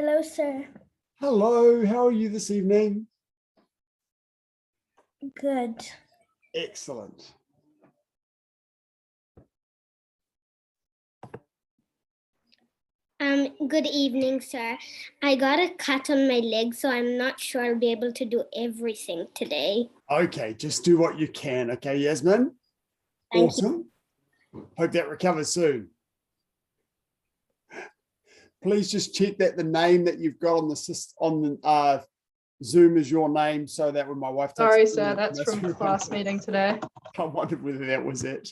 Hello, sir. Hello, how are you this evening? Good. Excellent. Good evening, sir. I got a cut on my leg, so I'm not sure I'll be able to do everything today. Okay, just do what you can. Okay, Yasmin? Thank awesome. Hope that recovers soon. Please just check that the name that you've got on the Zoom is your name, so that when my wife takes Sorry, sir, that's from class meeting today. I wondered whether that was it.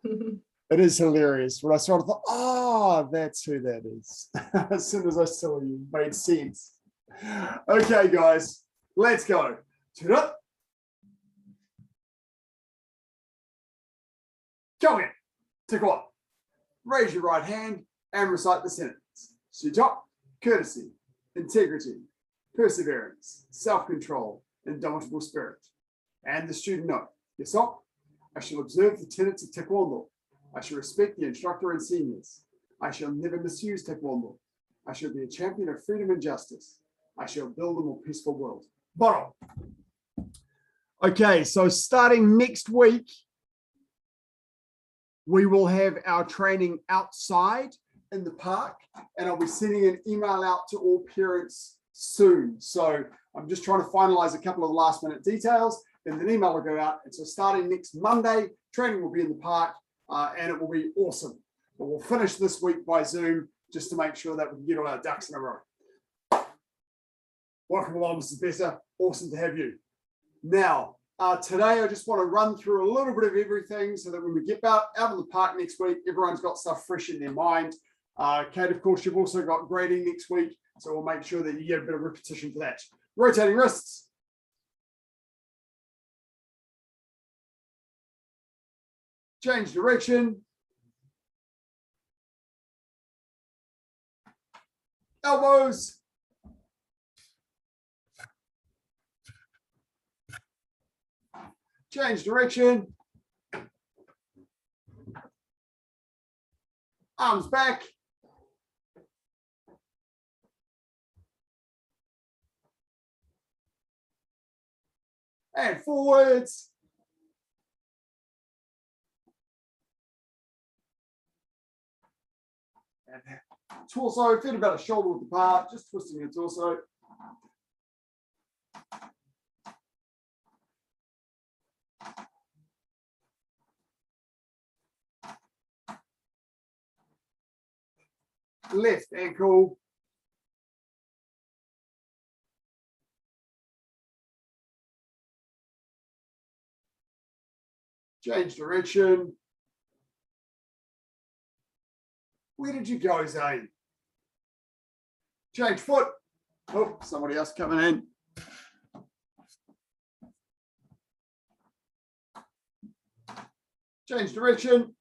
It is hilarious. When I started, I thought, oh, that's who that is. As soon as I saw you, it made sense. Okay, guys, let's go. Come in. Take one. Raise your right hand and recite the sentence. Saju, courtesy, integrity, perseverance, self-control, indomitable spirit. And the student note. Yourself, I shall observe the tenets of Taekwondo. I shall respect the instructor and seniors. I shall never misuse Taekwondo. I shall be a champion of freedom and justice. I shall build a more peaceful world. Bottom. Okay, so starting next week, we will have our training outside in the park, and I'll be sending an email out to all parents soon. So I'm just trying to finalize a couple of last minute details, and an email will go out. And so starting next Monday, training will be in the park. And it will be awesome. But we'll finish this week by Zoom just to make sure that we can get all our ducks in a row. Welcome along, Mrs. Besser. Awesome to have you. Now, today I just want to run through a little bit of everything so that when we get out in the park next week, everyone's got stuff fresh in their mind. Kate, of course, you've also got grading next week, so we'll make sure that you get a bit of repetition for that. Rotating wrists. Change direction. Elbows. Change direction. Arms back. And forwards. And torso, feet about a shoulder width apart, just twisting your torso. Left ankle. Change direction. Where did you go, Zane? Change foot. Oh, somebody else coming in. Change direction.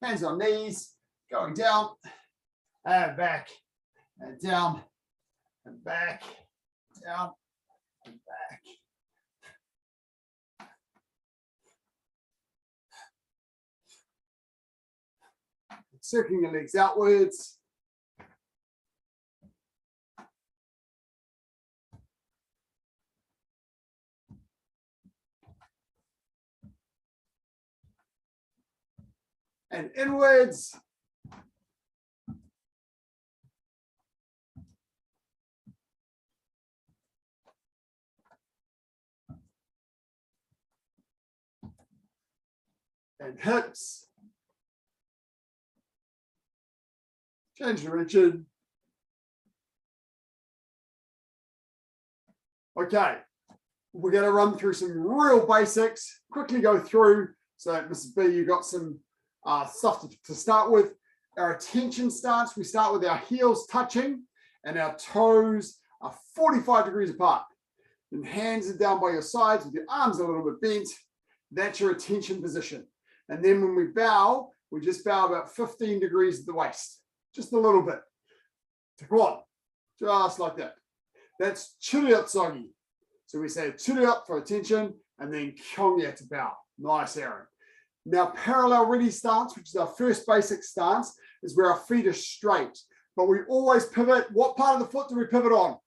Hands on knees, going down, and back, and down, and back, down, and back. Circling your legs outwards. And inwards. And hips. Change direction. Okay, we're going to run through some real basics, quickly go through. So Mrs. B, you got some stuff to start with. Our attention stance, we start with our heels touching and our toes are 45 degrees apart. And hands are down by your sides with your arms a little bit bent. That's your attention position. And then when we bow, we just bow about 15 degrees at the waist. Just a little bit. Take one, just like that. That's jirugi. So we say jirugi for attention and then kyongya to bow. Nice, Aaron. Now, parallel ready stance, which is our first basic stance. is where our feet are straight. But we always pivot. What part of the foot do we pivot on?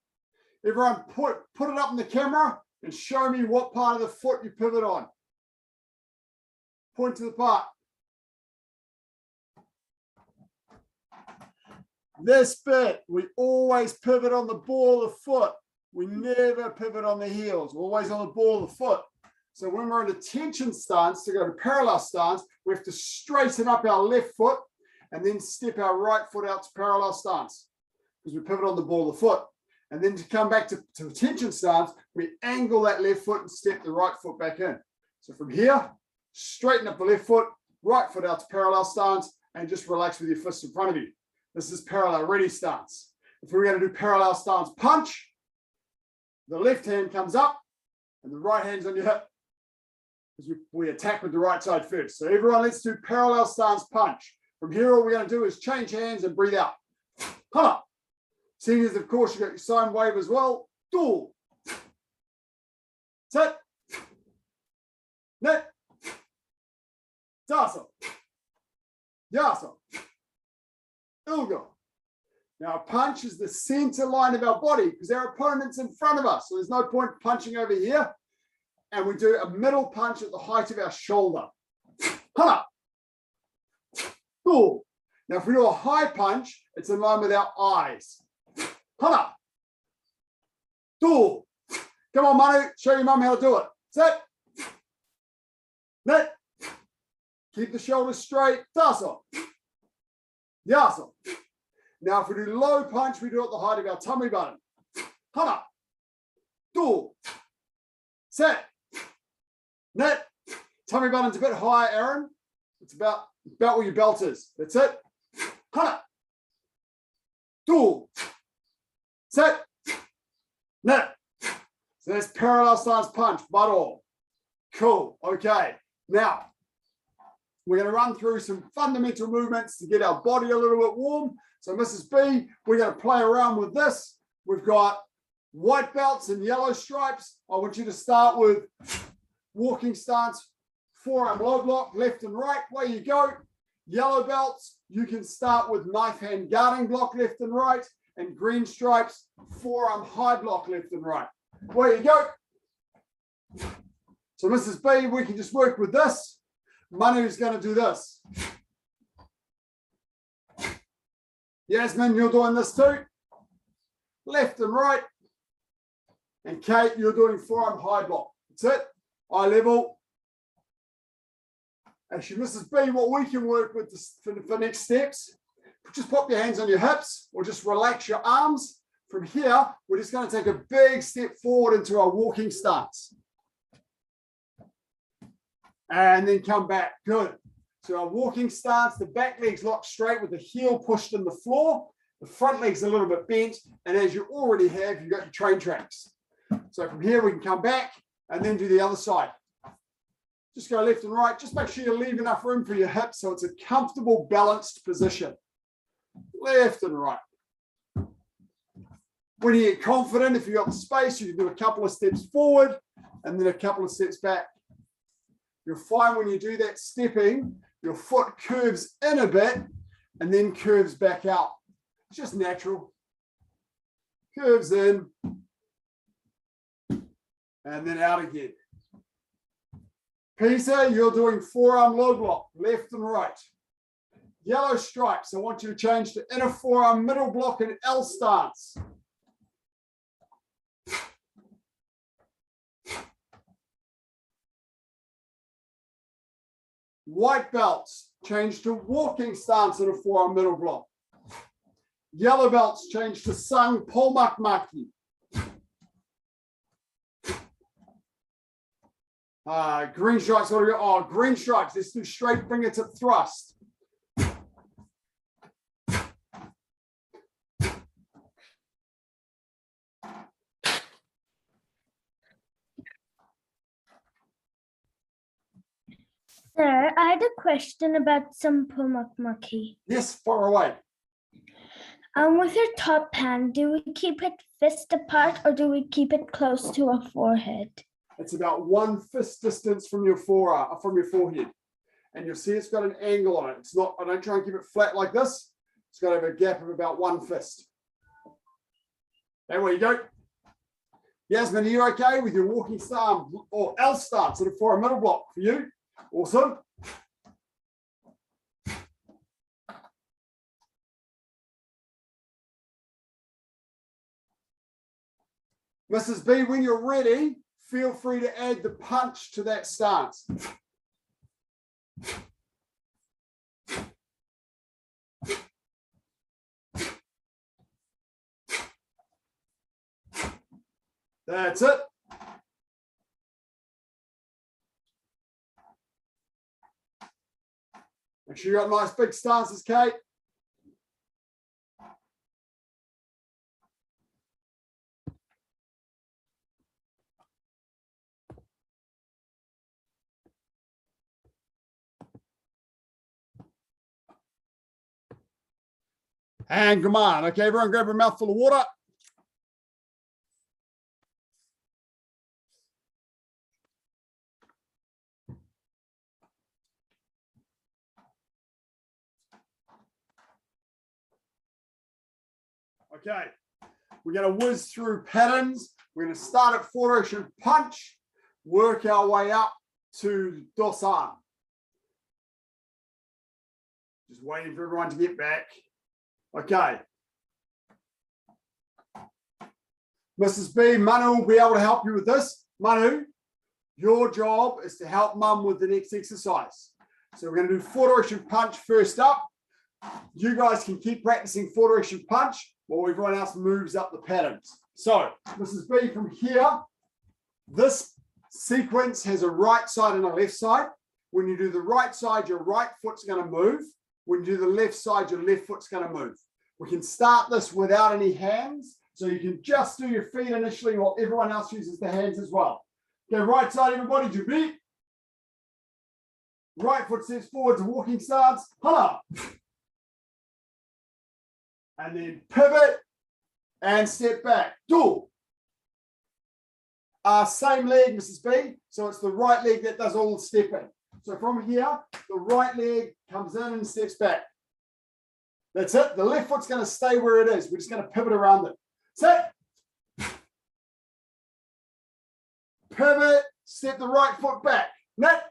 Everyone put it up in the camera and show me what part of the foot you pivot on. Point to the part. This bit, we always pivot on the ball of the foot. We never pivot on the heels, always on the ball of the foot. So when we're in a tension stance, to go to parallel stance, we have to straighten up our left foot and then step our right foot out to parallel stance because we pivot on the ball of the foot. And then to come back to tension stance, we angle that left foot and step the right foot back in. So from here, straighten up the left foot, right foot out to parallel stance, and just relax with your fists in front of you. This is parallel ready stance. If we're going to do parallel stance punch, the left hand comes up and the right hand's on your hip because we attack with the right side first. So everyone, let's do parallel stance punch. From here, all we're going to do is change hands and breathe out. Come on. Seeing as, of course, you got your sine wave as well. Do. Sit. Net. Tasa. Yasa. Ilga. Now, a punch is the center line of our body because our opponent's in front of us. So there's no point punching over here. And we do a middle punch at the height of our shoulder. Hana. Cool. Now, if we do a high punch, it's in line with our eyes. Hana. Cool. Come on, Manu. Show your mum how to do it. Sit. Net. Keep the shoulders straight. Tasa. Yasa. Now, if we do low punch, we do it at the height of our tummy button. Hana. Do. Set. Net. Tummy button's a bit higher, Aaron. It's about where your belt is. That's it. Hana. Do. Set. Net. So that's parallel stance punch, but all. Cool. Okay. Now, we're going to run through some fundamental movements to get our body a little bit warm. So Mrs. B, we're going to play around with this. We've got white belts and yellow stripes. I want you to start with walking stance, forearm low block, left and right. Way you go. Yellow belts, you can start with knife hand guarding block, left and right. And green stripes, forearm high block, left and right. Way you go. So Mrs. B, we can just work with this. Manu's going to do this. Yasmin, you're doing this too. Left and right. And Kate, you're doing forearm high block. That's it. Eye level. Actually, Mrs. B, what we can work with for next steps, just pop your hands on your hips or just relax your arms. From here, we're just going to take a big step forward into our walking stance. And then come back. Good. So our walking stance, the back leg's locked straight with the heel pushed in the floor. The front leg's a little bit bent. And as you already have, you've got your train tracks. So from here, we can come back and then do the other side. Just go left and right. Just make sure you leave enough room for your hips so it's a comfortable, balanced position. Left and right. When you get confident, if you've got the space, you can do a couple of steps forward and then a couple of steps back. You'll find when you do that stepping, your foot curves in a bit and then curves back out. It's just natural. Curves in and then out again. Peter, you're doing forearm low block, left and right. Yellow stripes, I want you to change to inner forearm middle block and L stance. White belts, change to walking stance in a forearm middle block. Yellow belts, change to sung polmak makgi. Green stripes, what do we got? Oh, green stripes, let's do straight fingertip thrust. Sir, I had a question about some makgi. Yes, far away. With your top hand, do we keep it fist apart or do we keep it close to our forehead? It's about 1 fist distance from your forehead. And you'll see it's got an angle on it. It's not, I don't try and keep it flat like this. It's got to have a gap of about 1 fist. There you go. Yasmin, are you okay with your walking stance or L stance sort of for a middle block for you? Awesome. Mrs. B, when you're ready, feel free to add the punch to that stance. That's it. Make sure you got nice big stances, Kate. And come on. Okay, everyone grab a mouthful of water. Okay, we're going to whiz through patterns. We're going to start at formation punch, work our way up to dosan. Just waiting for everyone to get back. Okay. Mrs. B, Manu will be able to help you with this. Manu, your job is to help Mum with the next exercise. So we're going to do four direction punch first up. You guys can keep practicing four direction punch while everyone else moves up the patterns. So, Mrs. B, from here, this sequence has a right side and a left side. When you do the right side, your right foot's going to move. When you do the left side, your left foot's going to move. We can start this without any hands. So you can just do your feet initially while everyone else uses the hands as well. Okay, right side, everybody, jirugi. Right foot steps forward to walking stance. Hana. And then pivot and step back. Do. Same leg, Mrs. B. So it's the right leg that does all the stepping. So from here, the right leg comes in and steps back. That's it. The left foot's going to stay where it is. We're just going to pivot around it. Set. Pivot. Step the right foot back. Net.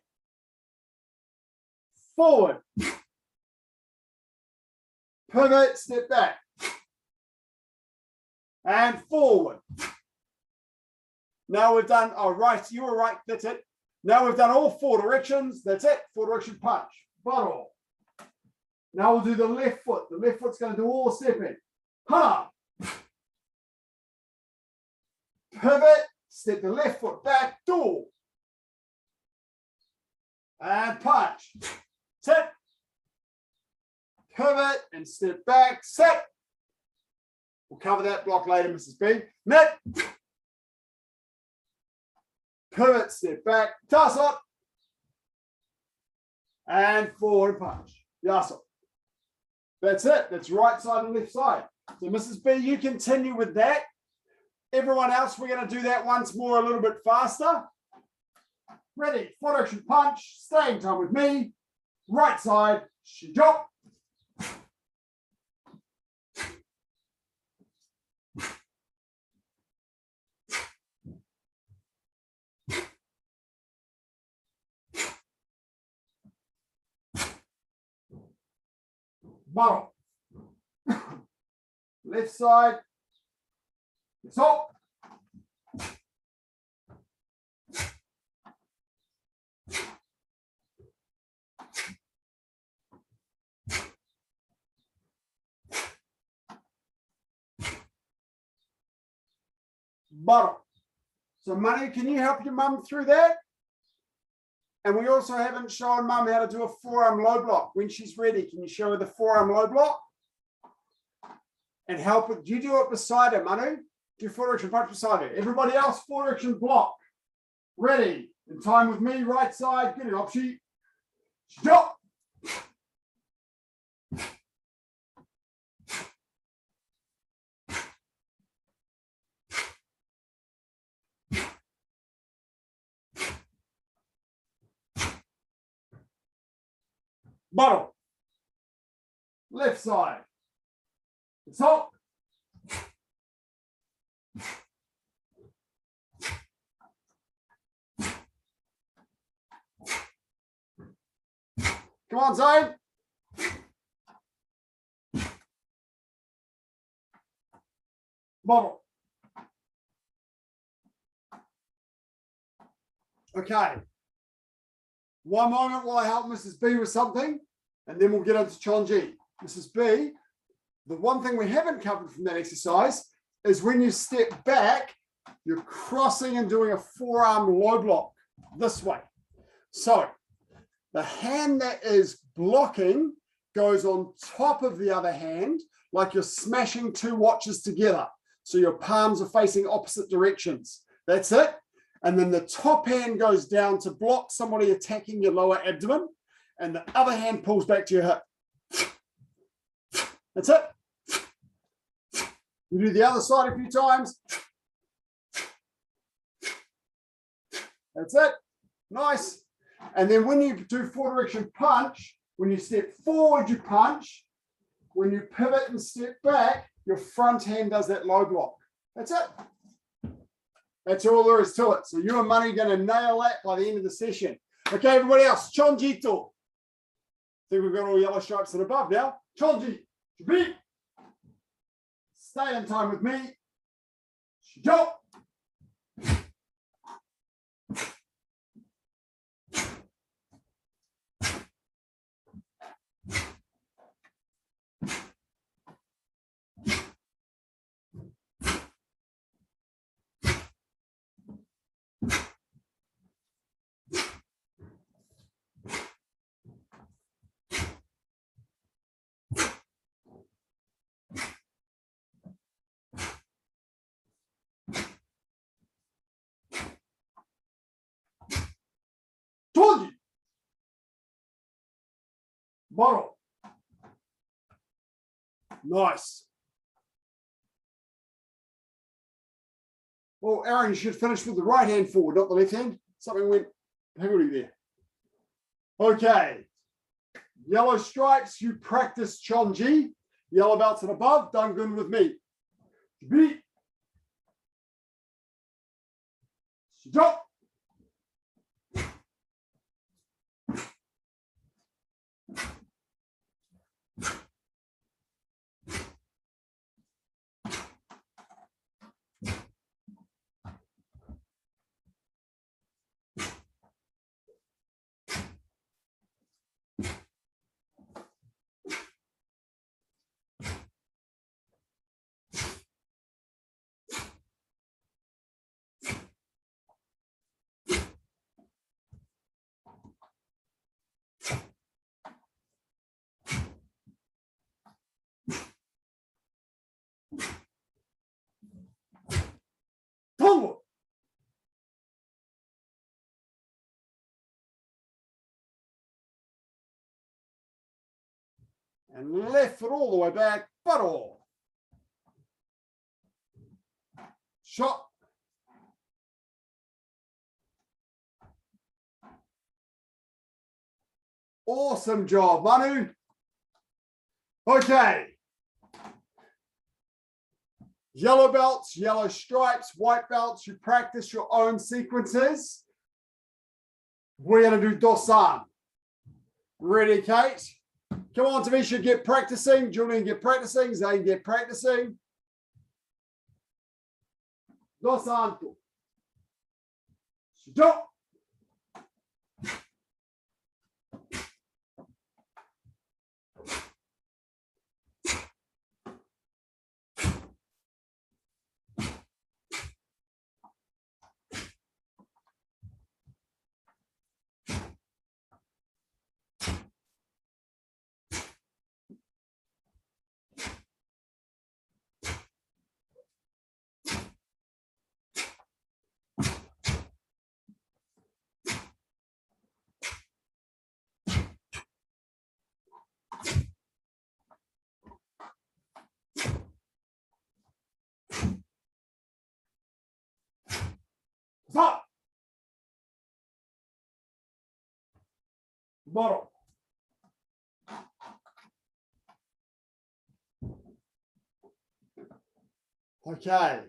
Forward. Pivot. Step back. And forward. Now we've done, oh, right, you were right. That's it. Now we've done all four directions. That's it. Four direction punch. Bottle. Now we'll do the left foot. The left foot's going to do all the stepping. Hana. Pivot. Step the left foot back. Do. And punch. Set. Pivot and step back. Set. We'll cover that block later, Mrs. B. Net. Pivot, step back. Toss up. And forward punch. Yaso. That's it. That's right side and left side. So Mrs. B, you continue with that. Everyone else, we're going to do that once more a little bit faster. Ready. Four direction punch. Staying time with me. Right side. Shijok. Bottom. Left side. Stop. Bottom. So Manu, can you help your mum through that? And we also haven't shown Mum how to do a forearm low block. When she's ready, can you show her the forearm low block? And help with, do you do it beside her, Manu? Do four direction punch beside her. Everybody else, four direction block. Ready. In time with me, right side. Get it, Opshi. Stop. Bottom. Left side. Stop. Come on, Zane. Bottle. Okay. One moment while I help Mrs. B with something, and then we'll get into Chonji. Mrs. B, the one thing we haven't covered from that exercise is when you step back, you're crossing and doing a forearm low block this way. So the hand that is blocking goes on top of the other hand, like you're smashing two watches together. So your palms are facing opposite directions. That's it. And then the top hand goes down to block somebody attacking your lower abdomen, and the other hand pulls back to your hip. That's it. You do the other side a few times. That's it. Nice. And then when you do four direction punch, when you step forward, you punch. When you pivot and step back, your front hand does that low block. That's it. That's all there is to it. So you and Money are going to nail that by the end of the session. Okay, everybody else, Chonjito. I think we've got all yellow stripes and above now. Chonji, Jibi. Stay in time with me. Shijo. Chonji. Bottle. Nice. Well, Aaron, you should finish with the right hand forward, not the left hand. Something went higgledy there. Okay. Yellow stripes, you practice Chonji. Yellow belts and above, done good with me. Beat. Stop. Forward. And left foot all the way back, but all. Shot. Awesome job, Manu. Okay. Yellow belts, yellow stripes, white belts, you practice your own sequences. We're going to do Dosan. Ready, Kate? Come on, Tamisha, get practicing. Julian, get practicing. Zane, get practicing. Dosan. Stop. Stop. Bottle. Okay.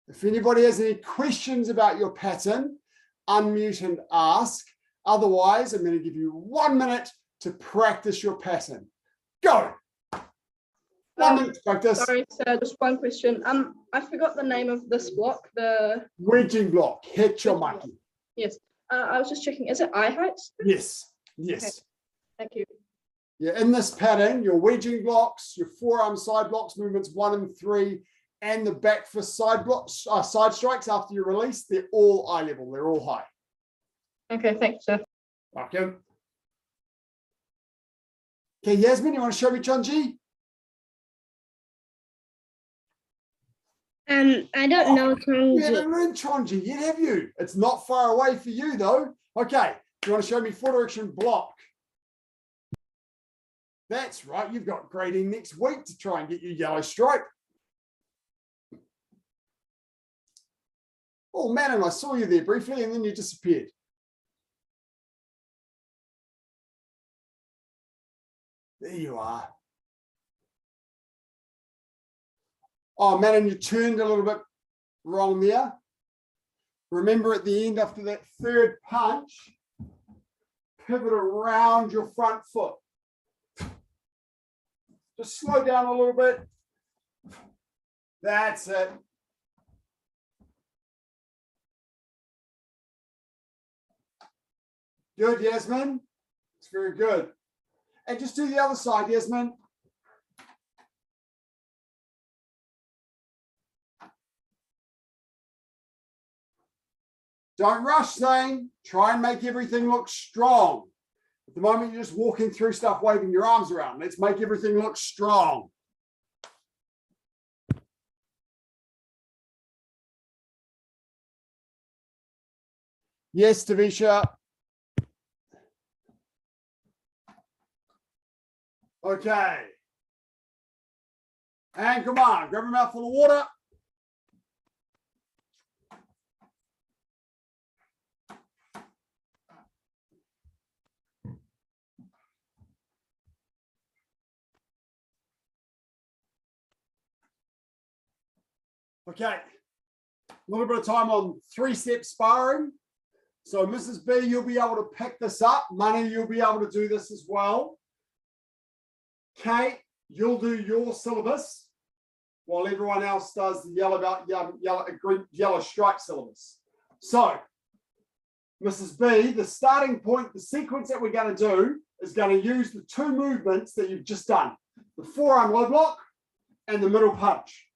If anybody has any questions about your pattern, unmute and ask. Otherwise, I'm going to give you 1 minute to practice your pattern. Go. 1 minute to practice. Sorry, sir, just one question. I forgot the name of this block. The Wedging block. Hit your makgi. Yes. I was just checking. Is it eye height? Yes. Yes. Okay. Thank you. Yeah, in this pattern, your wedging blocks, your forearm side blocks, movements 1 and 3, and the back fist side blocks, side strikes after you release, they're all eye level. They're all high. Okay, thanks, sir. Okay. Okay, Yasmin, you want to show me Chunji? I don't know You haven't Chonji. learned Chonji yet, have you? It's not far away for you, though. Okay, do you want to show me full direction block? That's right, you've got grading next week to try and get your yellow stripe. Oh, man, and I saw you there briefly, and then you disappeared. There you are. Oh, man, and you turned a little bit wrong there. Remember at the end, after that third punch, pivot around your front foot. Just slow down a little bit. That's it. Good, Yasmin. It's very good. And just do the other side, Yasmin. Don't rush, Zane. Try and make everything look strong. At the moment, you're just walking through stuff, waving your arms around. Let's make everything look strong. Yes, Tavisha. Okay. And come on, grab a mouthful of water. Okay, a little bit of time on 3-step sparring. So Mrs. B, you'll be able to pick this up. Money, you'll be able to do this as well. Kate, you'll do your syllabus while everyone else does the yellow stripe syllabus. So, Mrs. B, the starting point, the sequence that we're going to do is going to use the 2 movements that you've just done, the forearm low block and the middle punch.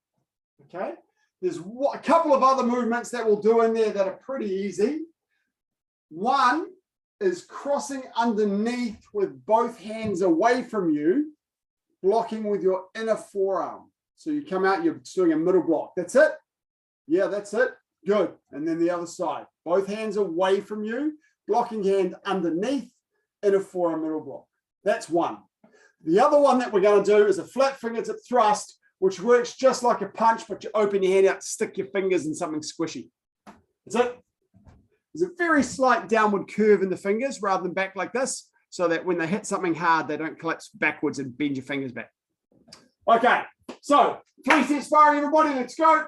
Okay, there's a couple of other movements that we'll do in there that are pretty easy. One is crossing underneath with both hands away from you, blocking with your inner forearm. So you come out, you're doing a middle block. That's it? Yeah, that's it. Good. And then the other side. Both hands away from you, blocking hand underneath, inner forearm, middle block. That's one. The other one that we're going to do is a flat fingertip thrust, which works just like a punch, but you open your hand out, stick your fingers in something squishy. That's it. There's a very slight downward curve in the fingers rather than back like this, so that when they hit something hard, they don't collapse backwards and bend your fingers back. Okay, so 3-step sparring, everybody, let's go.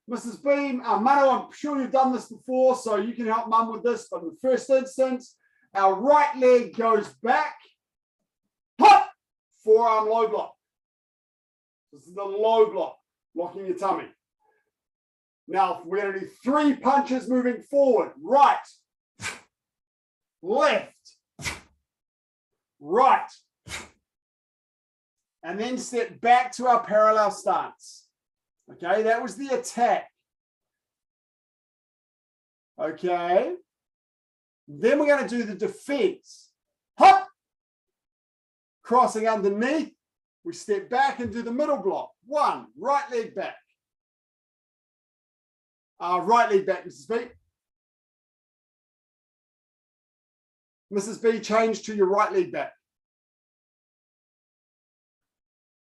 Mrs. Beam, Mano, I'm sure you've done this before, so you can help Mum with this, but in the first instance, our right leg goes back, hop, forearm low block. This is the low block, blocking your tummy. Now, we're going to do 3 punches moving forward. Right, left, right, and then step back to our parallel stance. Okay, that was the attack. Okay, then we're going to do the defense. Hop, crossing underneath. We step back and do the middle block. 1, right leg back. Right leg back, Mrs. B. Mrs. B, change to your right leg back.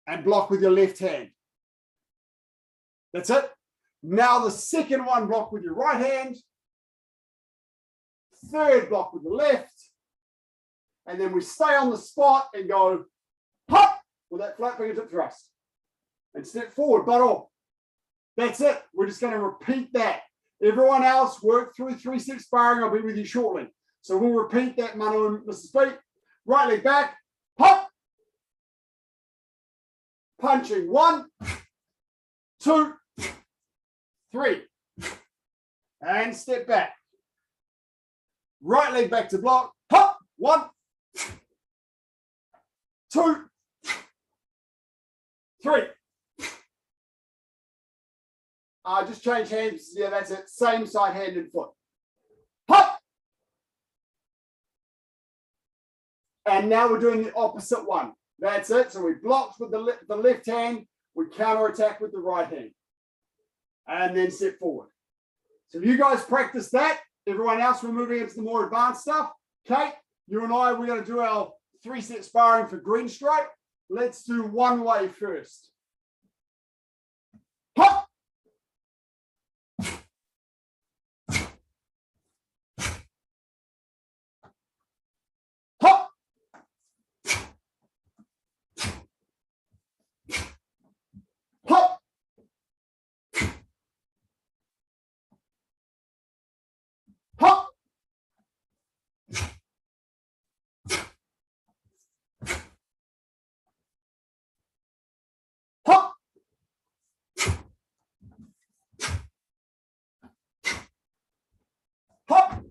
And block with your left hand. That's it. Now the second one, block with your right hand. Third block with the left. And then we stay on the spot and go hop with that flat fingertip thrust. And step forward, butt off. That's it. We're just going to repeat that. Everyone else work through 3-step sparring. I'll be with you shortly. So we'll repeat that, Manu and Mrs. B. Right leg back, hop. Punching 1, 2, 3. And step back. Right leg back to block, hop. 1, 2, 3. Just change hands. Yeah, that's it. Same side, hand and foot. Hop. And now we're doing the opposite one. That's it. So we blocked with the left hand. We counter attack with the right hand. And then step forward. So you guys practice that. Everyone else, we're moving into the more advanced stuff. Kate, you and I, we're going to do our 3-step sparring for green stripe. Let's do one way first. Hop. Hop. Hop. Hop. Hop. Hop.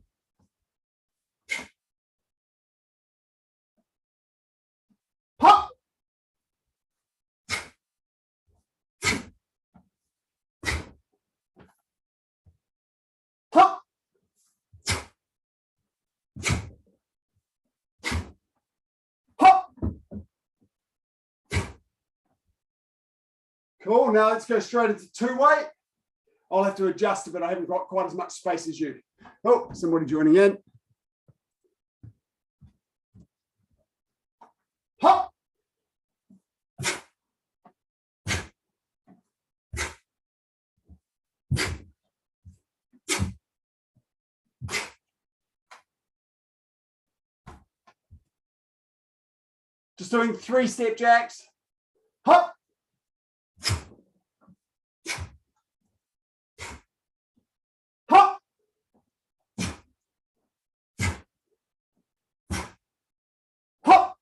Hop. Hop. Hop. Cool. Now let's go straight into 2-way. I'll have to adjust a bit. I haven't got quite as much space as you. Oh, somebody joining in. Hop. Just doing 3-step jacks. Hop. Hop. Hop.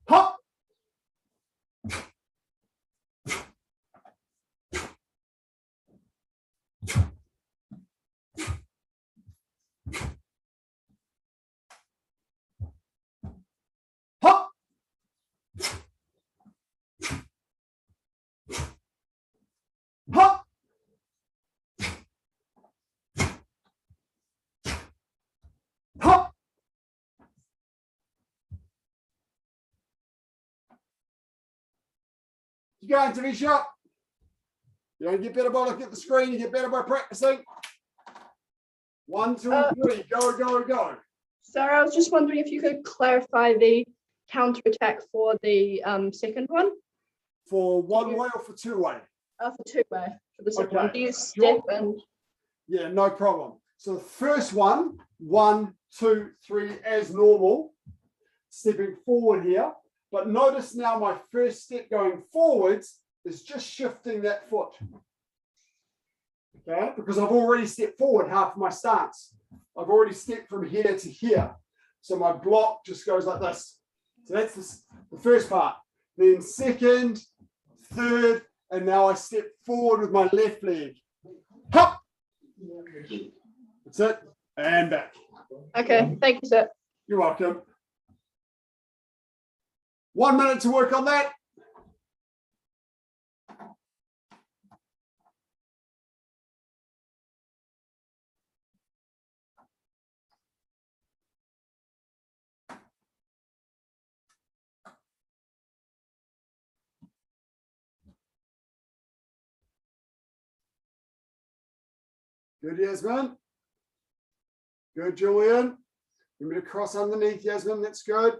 Hop. Hop. Hop. Hop. You going to be shot? You don't get better by looking at the screen, you get better by practicing. 1, 2, 3, go, go, go. Sarah, I was just wondering if you could clarify the counter attack for the second one. For 1-way or for 2-way? For 2-way, for the second one. Do you step Sure. and... Yeah, no problem. So the first one, 1, 2, 3, as normal, stepping forward here. But notice now my first step going forwards is just shifting that foot. Okay, because I've already stepped forward half of my stance. I've already stepped from here to here. So my block just goes like this. So that's the first part. Then second, third, and now I step forward with my left leg. Hop. That's it. And back. Okay, thank you, sir. You're welcome. 1 minute to work on that. Good, Yasmin. Good, Julian. Remember to cross underneath, Yasmin. That's good.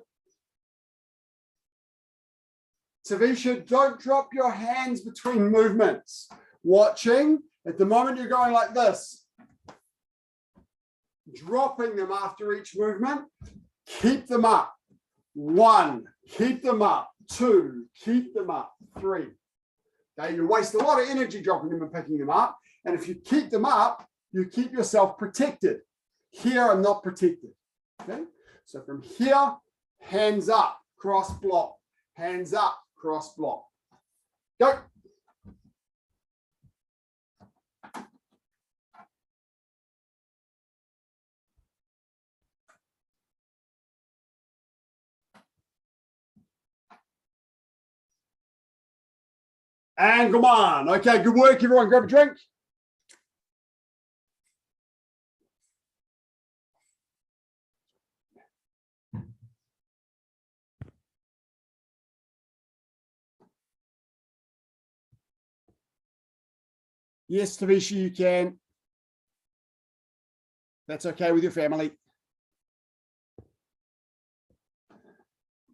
Tavisha, don't drop your hands between movements. Watching. At the moment, you're going like this. Dropping them after each movement. Keep them up. 1, keep them up. 2, keep them up. 3. Okay, you waste a lot of energy dropping them and picking them up. And if you keep them up, you keep yourself protected. Here, I'm not protected. Okay, so from here, hands up, cross block. Hands up, cross block. Go. And come on. Okay, good work, everyone. Grab a drink. Yes, Tavisha, you can. That's okay with your family.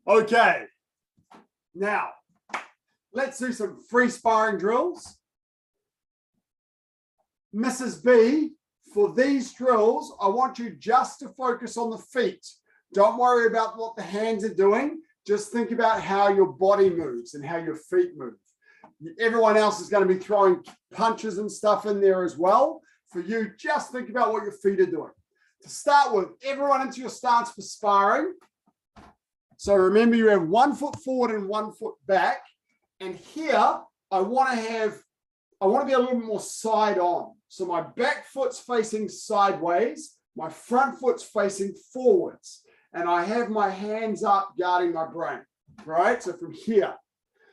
Okay. Now, let's do some free sparring drills. Mrs. B, for these drills, I want you just to focus on the feet. Don't worry about what the hands are doing. Just think about how your body moves and how your feet move. Everyone else is going to be throwing punches and stuff in there as well. For you, just think about what your feet are doing. To start with, everyone into your stance for sparring. So remember, you have 1 foot forward and 1 foot back. And here, I want to be a little bit more side on. So my back foot's facing sideways, my front foot's facing forwards, and I have my hands up guarding my brain, right? So from here.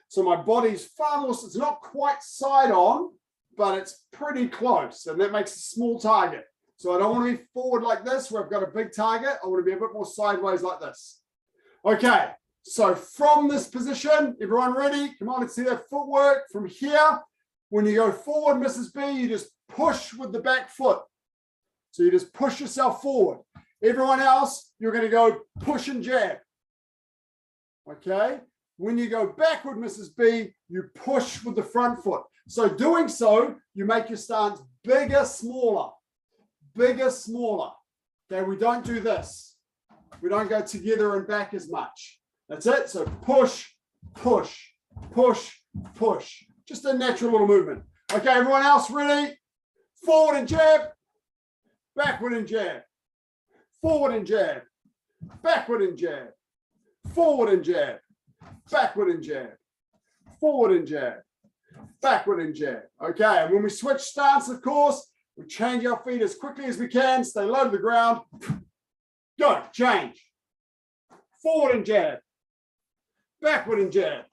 So my body's far more, it's not quite side on, but it's pretty close, and that makes a small target. So I don't want to be forward like this, where I've got a big target. I want to be a bit more sideways like this. Okay. So from this position, everyone ready? Come on, let's see that footwork. From here, when you go forward, Mrs. B, you just push with the back foot. So you just push yourself forward. Everyone else, you're going to go push and jab. Okay? When you go backward, Mrs. B, you push with the front foot. So doing so, you make your stance bigger, smaller. Bigger, smaller. Okay, we don't do this. We don't go together and back as much. That's it. So push, push, push, push. Just a natural little movement. Okay, everyone else ready? Forward and jab. Backward and jab. Forward and jab. Backward and jab. Forward and jab. Backward and jab. Forward and jab. Backward and jab. Okay, and when we switch stance, of course, we change our feet as quickly as we can. Stay low to the ground. Go, change. Forward and jab. Backward and jab.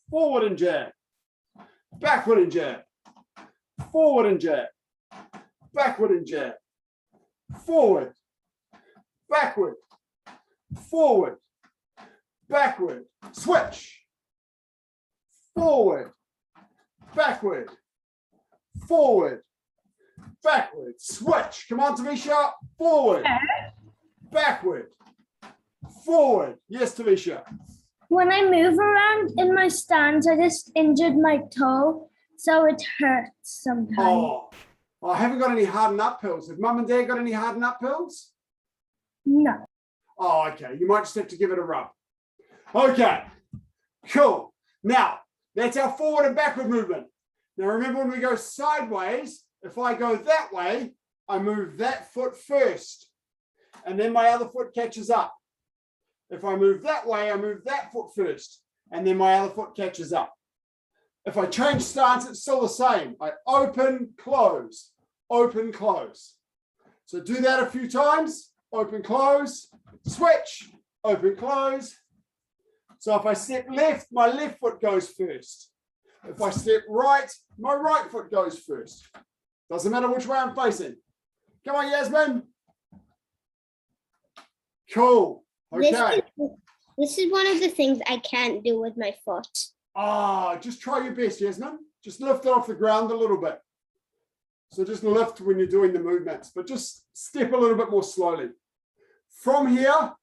Forward and jab. Backward and jab. Forward and jab. Backward and jab. Forward. Backward. Forward. Backward. Switch. Forward. Backward. Forward. Backward. Switch. Come on, Tavisha. Forward. Backward. Forward. Yes, Tavisha. When I move around in my stance, I just injured my toe, so it hurts sometimes. Oh, I haven't got any harden up pills. Have Mum and Dad got any harden up pills? No. Oh, okay. You might just have to give it a rub. Okay, cool. Now, that's our forward and backward movement. Now, remember when we go sideways, if I go that way, I move that foot first, and then my other foot catches up. If I move that way, I move that foot first, and then my other foot catches up. If I change stance, it's still the same. I open, close, open, close. So do that a few times. Open, close, switch, open, close. So if I step left, my left foot goes first. If I step right, my right foot goes first. Doesn't matter which way I'm facing. Come on, Yasmin. Cool. Okay. This is one of the things I can't do with my foot. Just try your best, Yasmin. Just lift it off the ground a little bit. So just lift when you're doing the movements, but just step a little bit more slowly. From here,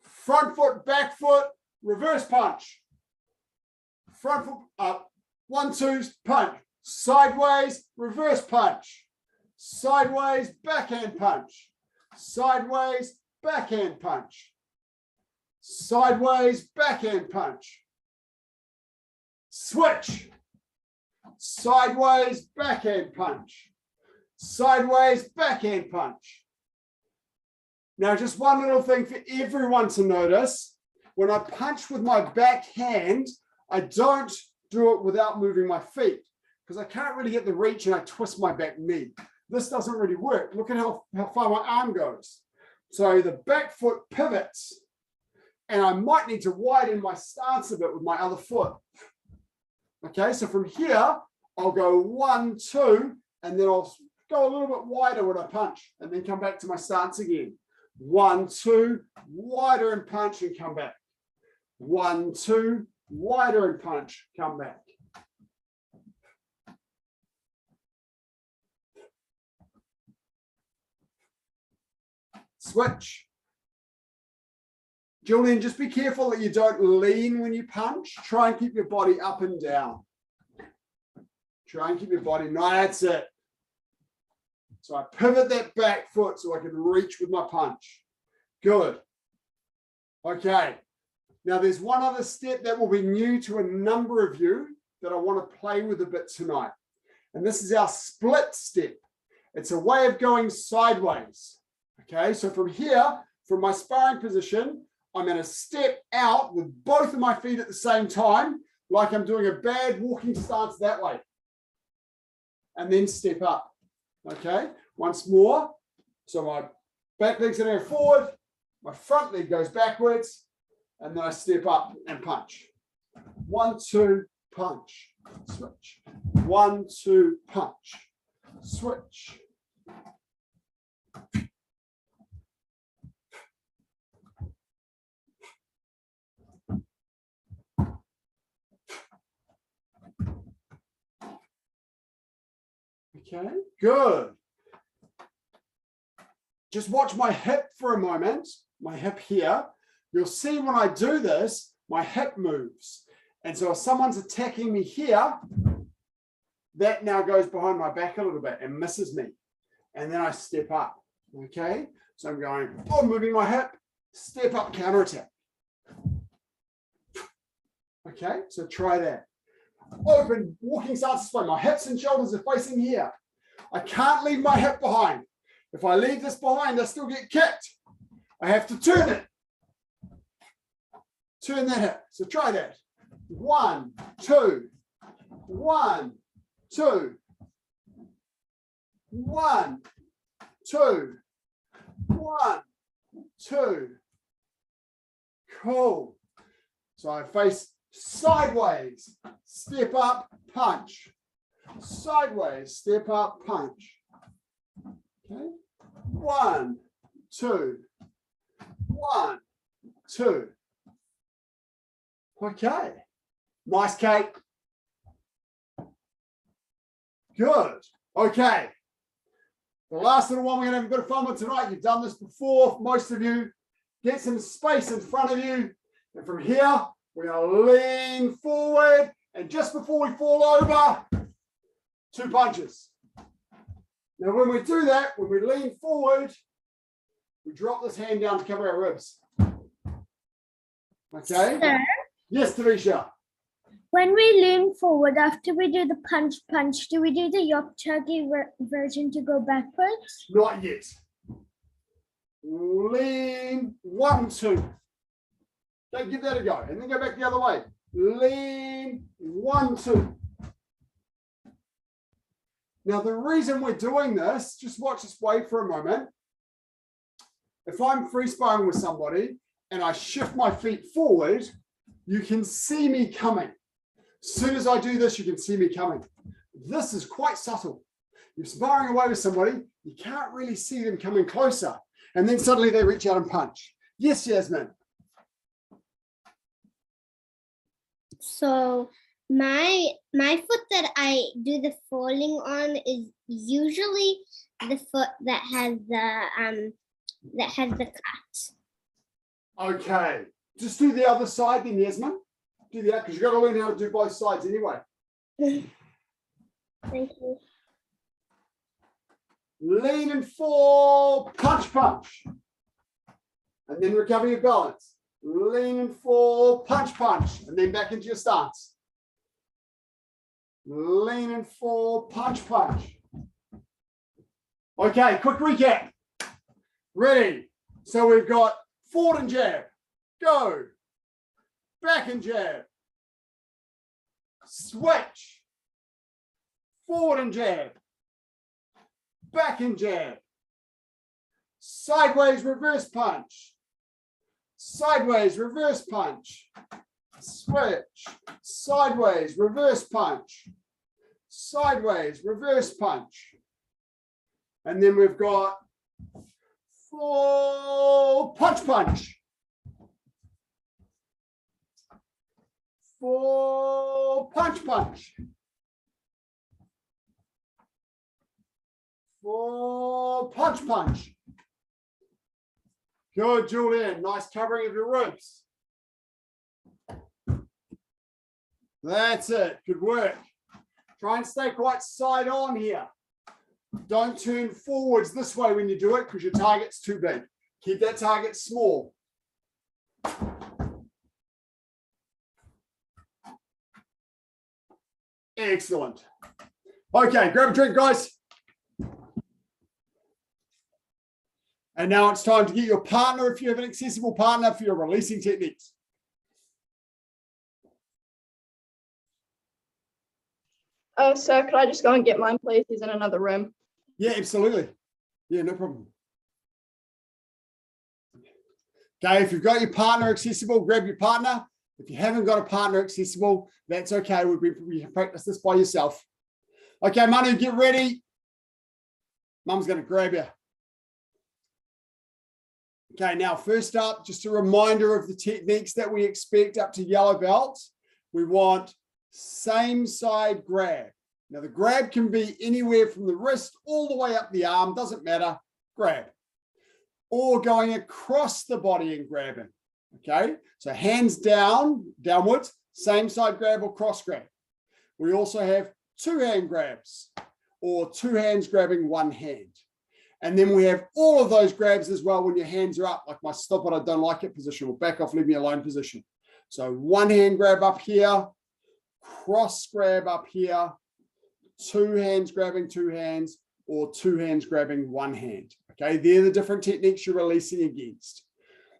front foot, back foot, reverse punch. Front foot up, 1, 2, punch. Sideways, reverse punch. Sideways, backhand punch. Sideways, backhand punch. sideways, backhand punch. Switch. Sideways, backhand punch. Sideways, backhand punch. Now, just one little thing for everyone to notice. When I punch with my back hand, I don't do it without moving my feet because I can't really get the reach and I twist my back knee. This doesn't really work. Look at how far my arm goes. So the back foot pivots and I might need to widen my stance a bit with my other foot. Okay, so from here, I'll go 1, 2, and then I'll go a little bit wider when I punch and then come back to my stance again. 1, 2, wider and punch and come back. 1, 2, wider and punch, come back. Switch. Julian, just be careful that you don't lean when you punch. Try and keep your body up and down. Try and keep your body, no, that's it. So I pivot that back foot so I can reach with my punch. Good. Okay. Now there's one other step that will be new to a number of you that I want to play with a bit tonight. And this is our split step. It's a way of going sideways. Okay, so from here, from my sparring position, I'm going to step out with both of my feet at the same time, like I'm doing a bad walking stance that way. And then step up. Okay, once more. So my back leg's going to go forward, my front leg goes backwards, and then I step up and punch. 1, 2, punch, switch. 1, 2, punch, switch. Okay, good. Just watch my hip for a moment, my hip here. You'll see when I do this, my hip moves. And so if someone's attacking me here, that now goes behind my back a little bit and misses me. And then I step up, okay? So I'm going, oh, moving my hip, step up, counterattack. Okay, so try that. Open, walking stance this way. My hips and shoulders are facing here. I can't leave my hip behind. If I leave this behind, I still get kicked. I have to turn it. Turn that hip. So try that. 1, 2, 1, 2, 1, 2, 1, 2. Cool. So I face sideways, step up, punch. Sideways, step up, punch. Okay. 1, 2, 1, 2. Okay. Nice, Kate. Good. Okay. The last little one we're going to have a bit of fun with tonight. You've done this before, most of you. Get some space in front of you. And from here, we're going to lean forward. And just before we fall over, 2 punches. Now, when we do that, when we lean forward, we drop this hand down to cover our ribs. Okay? Sir, Yes, Tarisha. when we lean forward after we do the punch, do we do the jirugi version to go backwards? Not yet. Lean, 1, 2. Okay, give that a go. And then go back the other way. Lean, 1, 2. Now, the reason we're doing this, just watch this way for a moment. If I'm free sparring with somebody and I shift my feet forward, you can see me coming. As soon as I do this, you can see me coming. This is quite subtle. You're sparring away with somebody, you can't really see them coming closer. And then suddenly they reach out and punch. Yes, Yasmin. So my foot that I do the falling on is usually the foot that has the cut. Okay. Just do the other side then, Yasmin. Do that because you've got to learn how to do both sides anyway. Thank you. Lean and fall, punch, punch. And then recover your balance. leaning for punch, punch, and then back into your stance. Leaning for punch, punch. Okay, quick recap. Ready? So we've got forward and jab, go, back and jab, switch, forward and jab, back and jab, sideways reverse punch, sideways reverse punch, switch, sideways reverse punch, sideways reverse punch. And then we've got full punch punch, full punch punch, full punch punch. Good, Julian. Nice covering of your ribs. That's it. Good work. Try and stay quite side on here. Don't turn forwards this way when you do it because your target's too big. Keep that target small. Excellent. Okay, grab a drink, guys. And now it's time to get your partner if you have an accessible partner for your releasing techniques. Sir, could I just go and get mine, please? He's in another room. Yeah, absolutely. Yeah, no problem. Okay, if you've got your partner accessible, grab your partner. If you haven't got a partner accessible, that's okay. We can practice this by yourself. Okay, Manu, get ready. Mum's going to grab you. Okay, now first up, just a reminder of the techniques that we expect up to yellow belt. We want same side grab. Now the grab can be anywhere from the wrist all the way up the arm, doesn't matter, grab. Or going across the body and grabbing, okay? So hands down, downwards, same side grab or cross grab. We also have two hand grabs or two hands grabbing one hand. And then we have all of those grabs as well when your hands are up, like my stop it, I don't like it position, or back off, leave me alone position. So one hand grab up here, cross grab up here, two hands grabbing two hands, or two hands grabbing one hand. Okay, they're the different techniques you're releasing against.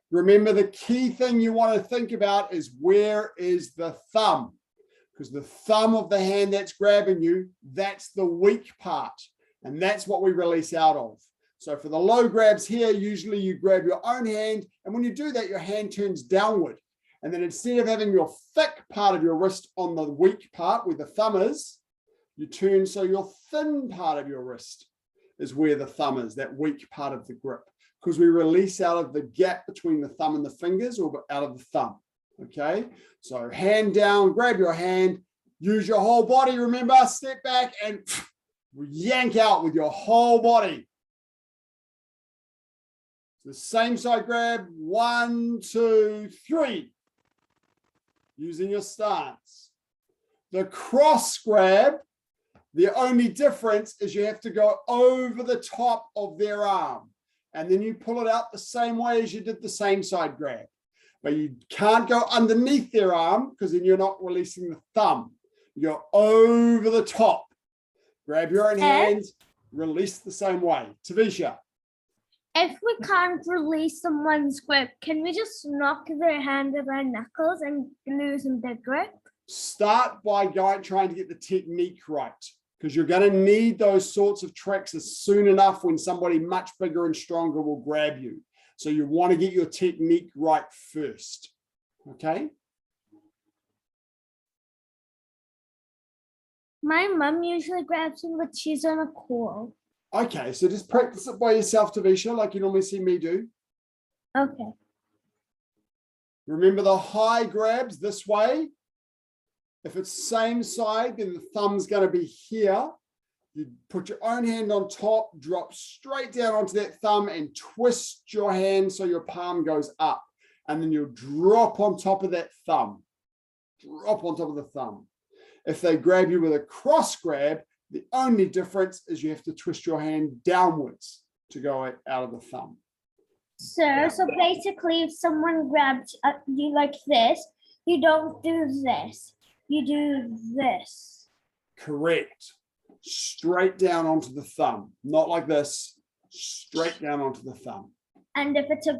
Remember, the key thing you want to think about is where is the thumb? Because the thumb of the hand that's grabbing you, that's the weak part. And that's what we release out of. So for the low grabs here, usually you grab your own hand. And when you do that, your hand turns downward. And then instead of having your thick part of your wrist on the weak part where the thumb is, you turn so your thin part of your wrist is where the thumb is, that weak part of the grip. Because we release out of the gap between the thumb and the fingers or out of the thumb. Okay, so hand down, grab your hand, use your whole body. Remember, step back and yank out with your whole body. The same side grab, 1, 2, 3. Using your stance. The cross grab, the only difference is you have to go over the top of their arm. And then you pull it out the same way as you did the same side grab. But you can't go underneath their arm because then you're not releasing the thumb. You go over the top. Grab your own hands, release the same way. Tavisha. If we can't release someone's grip, can we just knock their hand around knuckles and loosen their grip? Start by trying to get the technique right, because you're going to need those sorts of tricks as soon enough when somebody much bigger and stronger will grab you. So you want to get your technique right first. Okay? My mum usually grabs me, but she's on a call. Okay, so just practice it by yourself, Tavisha, like you normally see me do. Okay. Remember the high grabs this way. If it's same side, then the thumb's going to be here. You put your own hand on top, drop straight down onto that thumb and twist your hand so your palm goes up. And then you'll drop on top of that thumb. Drop on top of the thumb. If they grab you with a cross grab, the only difference is you have to twist your hand downwards to go out of the thumb. Sir, so basically if someone grabs you like this, you don't do this. You do this. Correct. Straight down onto the thumb. Not like this. Straight down onto the thumb. And if it's a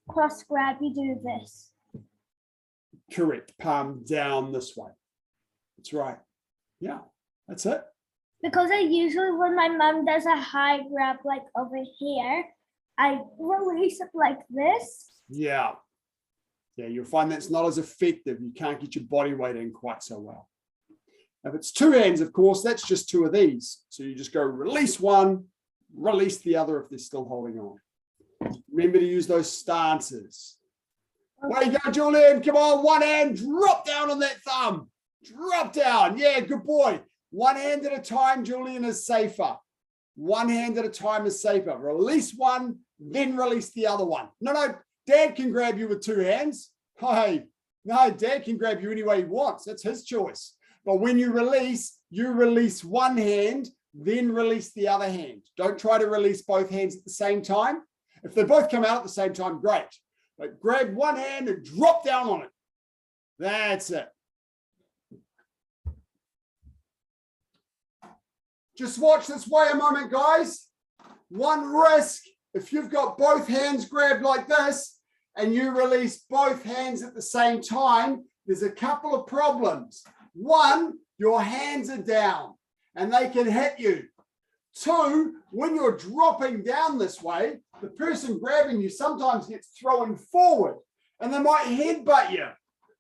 cross grab, you do this. Correct. Palm down this way. That's right. Yeah, that's it. Because I usually, when my mom does a high grab like over here, I release it like this. Yeah. Yeah, you'll find that's not as effective. You can't get your body weight in quite so well. If it's two hands, of course, that's just two of these. So you just go release one, release the other if they're still holding on. Remember to use those stances. Way you go, Julian. Come on, one hand, drop down on that thumb. Drop down. Yeah, good boy. One hand at a time, Julian, is safer. One hand at a time is safer. Release one, then release the other one. No, Dad can grab you with two hands. Hey, no, Dad can grab you any way he wants. That's his choice. But when you release one hand, then release the other hand. Don't try to release both hands at the same time. If they both come out at the same time, great. But grab one hand and drop down on it. That's it. Just watch this way a moment, guys. One risk, if you've got both hands grabbed like this and you release both hands at the same time, there's a couple of problems. One, your hands are down and they can hit you. Two, when you're dropping down this way, the person grabbing you sometimes gets thrown forward and they might headbutt you.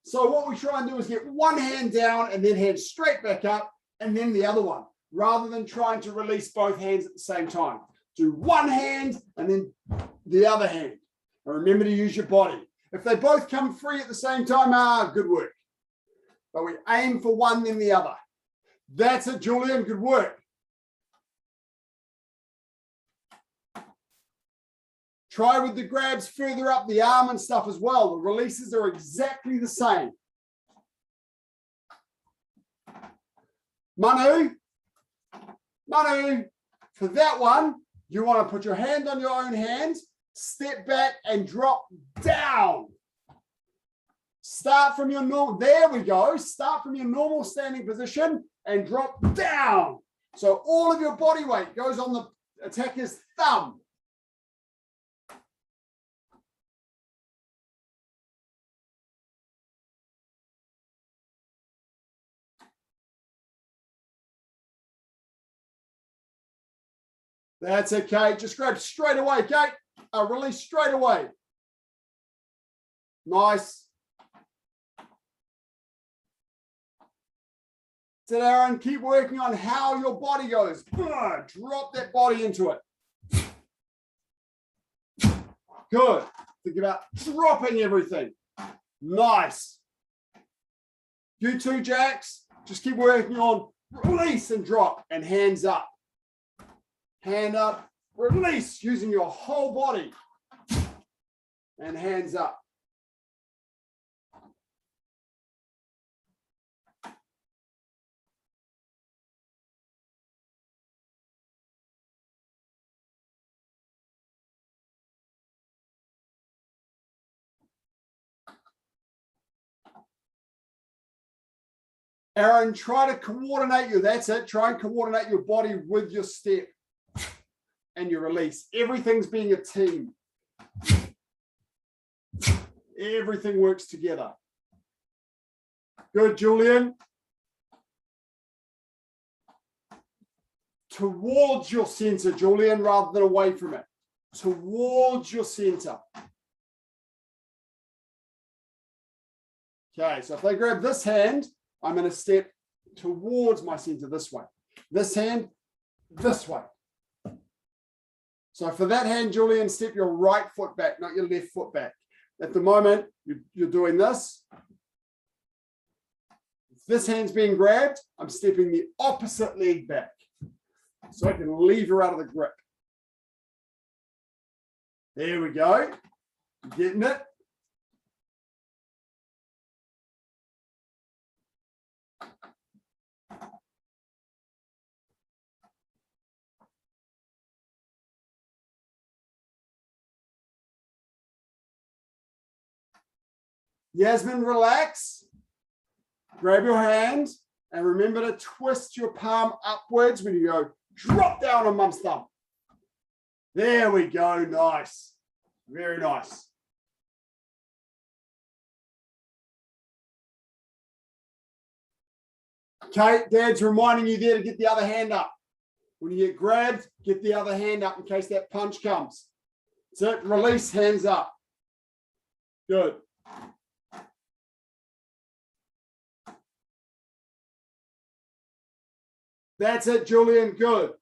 So what we try and do is get one hand down and then hand straight back up and then the other one, rather than trying to release both hands at the same time. Do one hand and then the other hand. And remember to use your body. If they both come free at the same time, good work. But we aim for one, then the other. That's it, Julian. Good work. Try with the grabs further up the arm and stuff as well. The releases are exactly the same. Manu, for that one, you want to put your hand on your own hand, step back and drop down. Start from your normal, there we go. Start from your normal standing position and drop down. So all of your body weight goes on the attacker's thumb. That's okay. Just grab straight away, Kate. Release straight away. Nice. So Aaron, keep working on how your body goes. Drop that body into it. Good. Think about dropping everything. Nice. You too, Jax. Just keep working on release and drop and hands up. Hand up, release using your whole body. And hands up. Aaron, try to coordinate that's it. Try and coordinate your body with your step and your release. Everything's being a team. Everything works together. Good, Julian. Towards your center, Julian, rather than away from it. Towards your center. Okay, so if they grab this hand, I'm going to step towards my center this way. This hand, this way. So for that hand, Julian, step your right foot back, not your left foot back. At the moment, you're doing this. If this hand's being grabbed, I'm stepping the opposite leg back. So I can leave her out of the grip. There we go. Getting it? Yasmin, relax. Grab your hand and remember to twist your palm upwards when you go drop down on mum's thumb. There we go. Nice. Very nice. Okay, Dad's reminding you there to get the other hand up. When you get grabbed, get the other hand up in case that punch comes. So release, hands up. Good. That's it, Julian. Good.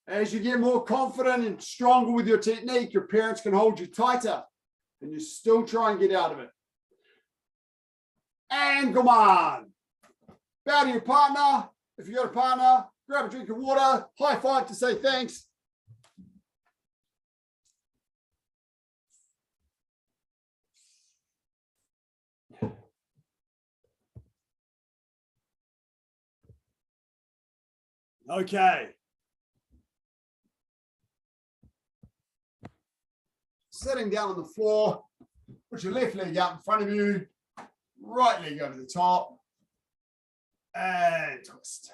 As you get more confident and stronger with your technique, your parents can hold you tighter and you still try and get out of it. And come on. Bow to your partner. If you've got a partner, grab a drink of water, high five to say thanks. Okay. Sitting down on the floor, put your left leg out in front of you, right leg over the top, and twist.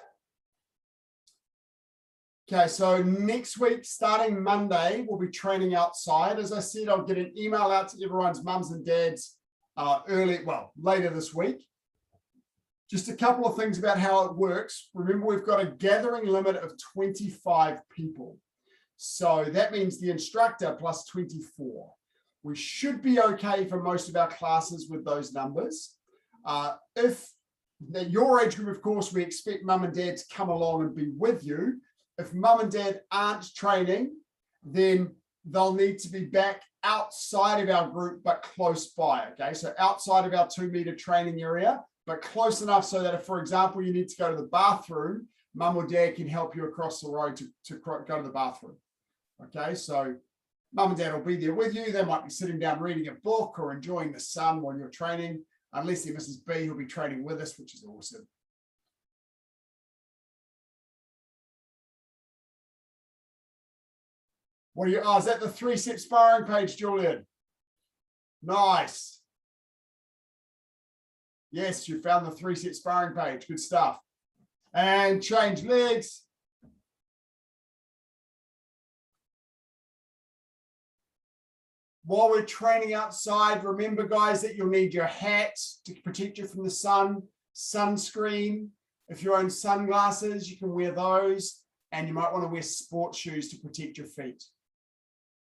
Okay, so next week, starting Monday, we'll be training outside. As I said, I'll get an email out to everyone's mums and dads later this week. Just a couple of things about how it works. Remember, we've got a gathering limit of 25 people. So that means the instructor plus 24. We should be okay for most of our classes with those numbers. If at your age group, of course, we expect mum and dad to come along and be with you. If mum and dad aren't training, then they'll need to be back outside of our group, but close by, okay? So outside of our 2-meter training area, but close enough so that if, for example, you need to go to the bathroom, mum or dad can help you across the road to go to the bathroom, okay? So mum and dad will be there with you. They might be sitting down reading a book or enjoying the sun while you're training, unless they're Mrs. B, who'll be training with us, which is awesome. What are you, is that the 3-step sparring page, Julian? Nice. Yes, you found the 3-step sparring page. Good stuff. And change legs. While we're training outside, remember, guys, that you'll need your hat to protect you from the sun, sunscreen. If you own sunglasses, you can wear those. And you might want to wear sports shoes to protect your feet.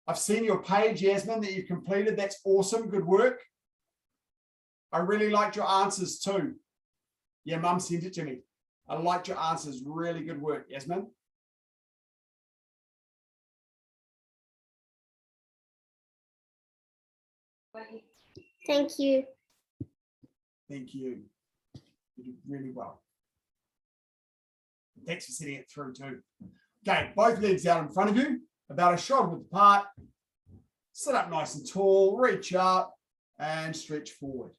I've seen your page, Yasmin, that you've completed. That's awesome. Good work. I really liked your answers too. Yeah, Mum sent it to me. I liked your answers. Really good work, Yasmin. Thank you. Thank you. You did really well. Thanks for sending it through too. Okay, both legs out in front of you, about a shoulder width apart. Sit up nice and tall, reach up and stretch forward.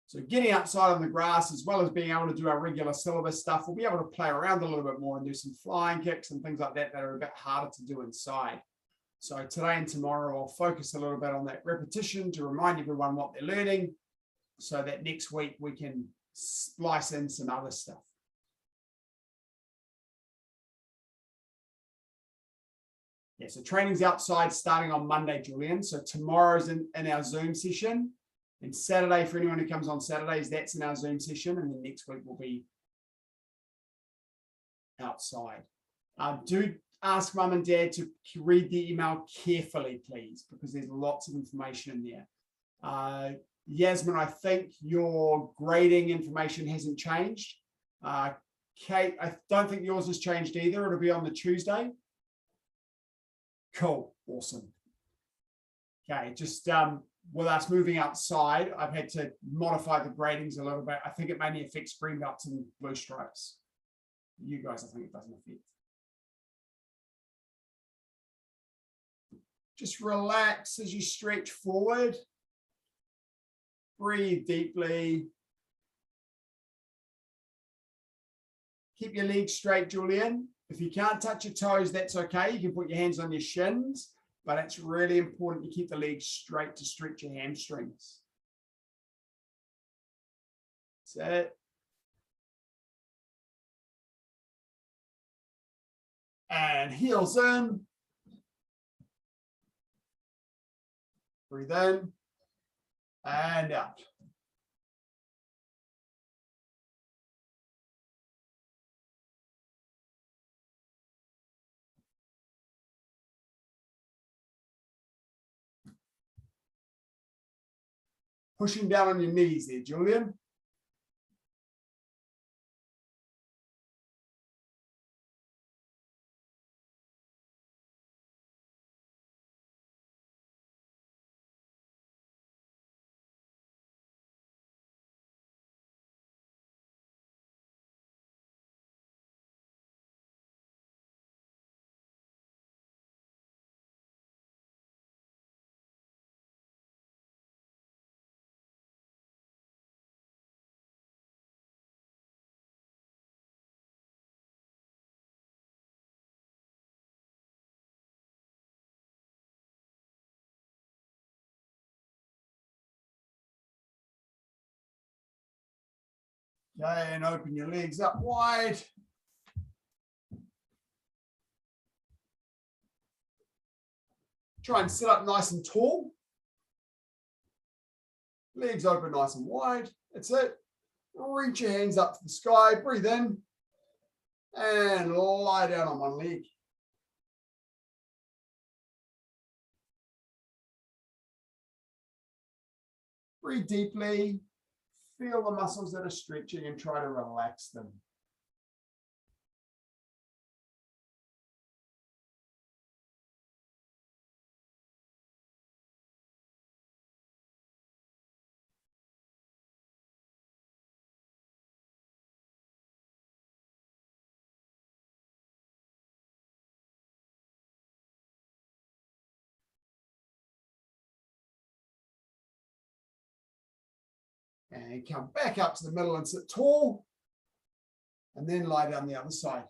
So getting outside on the grass, as well as being able to do our regular syllabus stuff, we'll be able to play around a little bit more and do some flying kicks and things like that that are a bit harder to do inside. So today and tomorrow, I'll focus a little bit on that repetition to remind everyone what they're learning, so that next week we can splice in some other stuff. Yeah, so training's outside starting on Monday, Julian. So tomorrow's in our Zoom session. And Saturday, for anyone who comes on Saturdays, that's in our Zoom session. And then next week will be outside. Do ask mum and dad to read the email carefully, please, because there's lots of information in there. Yasmin, I think your grading information hasn't changed. Kate, I don't think yours has changed either. It'll be on the Tuesday. Cool. Awesome. Okay, just with us moving outside, I've had to modify the gradings a little bit. I think it mainly affects green belts and blue stripes. You guys, I think it doesn't affect. Just relax as you stretch forward. Breathe deeply. Keep your legs straight, Julian. If you can't touch your toes, that's okay. You can put your hands on your shins but it's really important you keep the legs straight to stretch your hamstrings. That's it. And heels in. Breathe in and out. Pushing down on your knees there, Julian. Okay, and open your legs up wide. Try and sit up nice and tall. Legs open nice and wide. That's it. Reach your hands up to the sky. Breathe in. And lie down on one leg. Breathe deeply. Feel the muscles that are stretching and try to relax them. And come back up to the middle and sit tall. And then lie down the other side.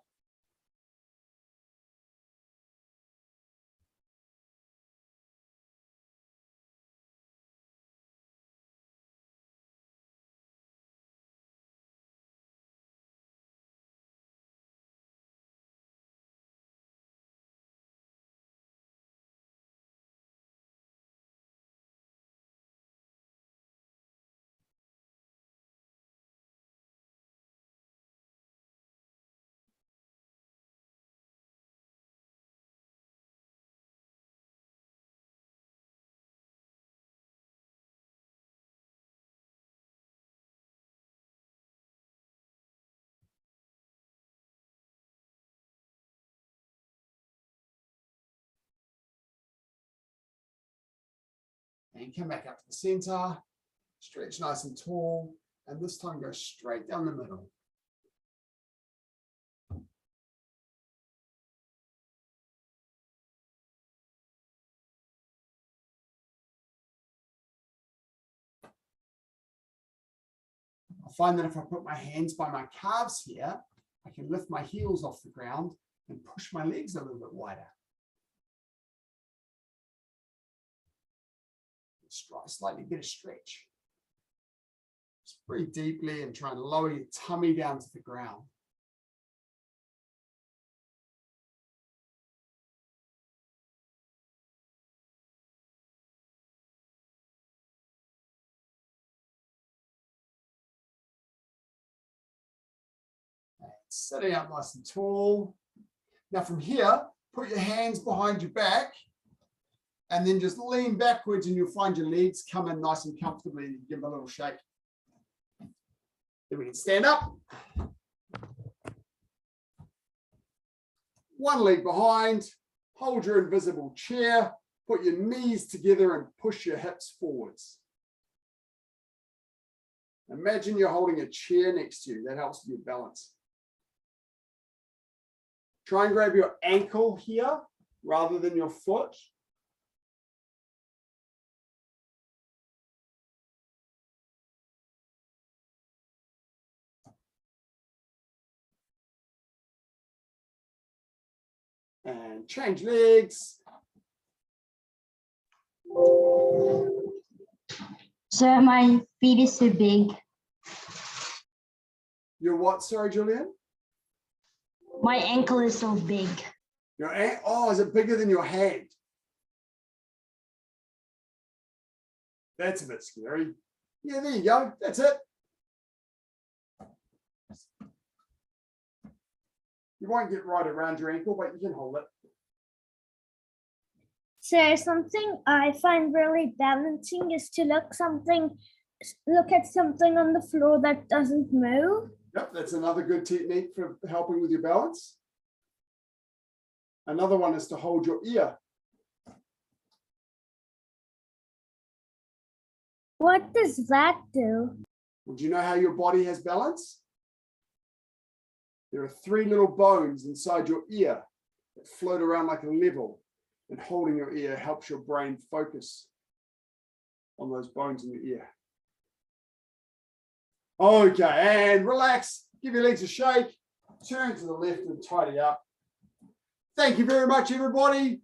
And come back up to the center. Stretch nice and tall. And this time go straight down the middle. I find that if I put my hands by my calves here, I can lift my heels off the ground and push my legs a little bit wider. Slightly better stretch. Just breathe deeply and try and lower your tummy down to the ground. And sitting up nice and tall. Now from here, put your hands behind your back and then just lean backwards and you'll find your legs come in nice and comfortably. Give them a little shake. Then we can stand up. One leg behind, hold your invisible chair, put your knees together and push your hips forwards. Imagine you're holding a chair next to you. That helps with your balance. Try and grab your ankle here rather than your foot. And change legs. So my feet is too big. Your what? Sorry, Julian. My ankle is so big. Your oh, is it bigger than your hand? That's a bit scary. Yeah, there you go. That's it. You won't get right around your ankle, but you can hold it. So something I find really balancing is to look at something on the floor that doesn't move. Yep, that's another good technique for helping with your balance. Another one is to hold your ear. What does that do? Well, do you know how your body has balance? There are 3 little bones inside your ear that float around like a level, and holding your ear helps your brain focus on those bones in your ear. Okay, and relax. Give your legs a shake. Turn to the left and tidy up. Thank you very much, everybody.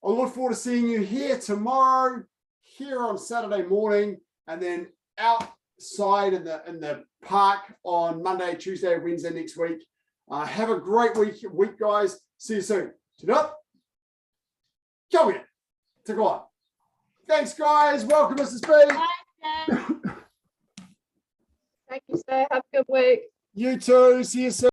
I look forward to seeing you here tomorrow, here on Saturday morning, and then outside in the park on Monday, Tuesday, Wednesday next week. Have a great week, guys. See you soon. Ta-da. Come here. Take on. Thanks, guys. Welcome, Mrs. B. Thank you, sir. Have a good week. You too. See you soon.